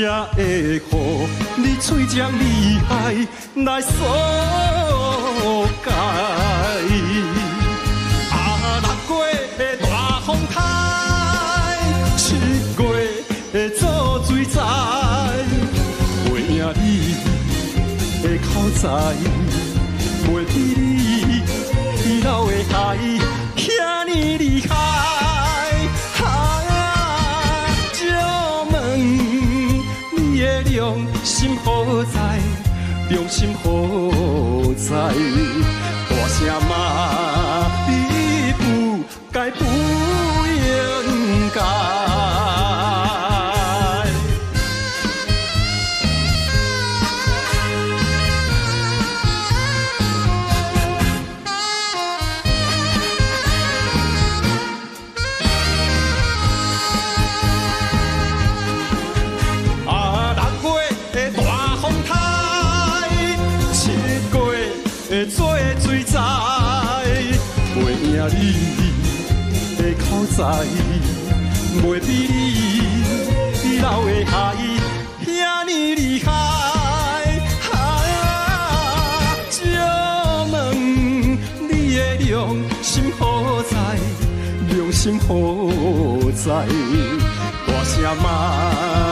才会予你嘴将厉害来疏解。啊，6月的大风台，7月的做水灾，袂赢你的口才，袂比你老的海遐尼厉害。良心何在？良心何在？大声骂你不该不应该。做水灾，袂赢你的口才，袂比你老的海遐尼厉害。借问你的良心何在？良心何在？大声骂。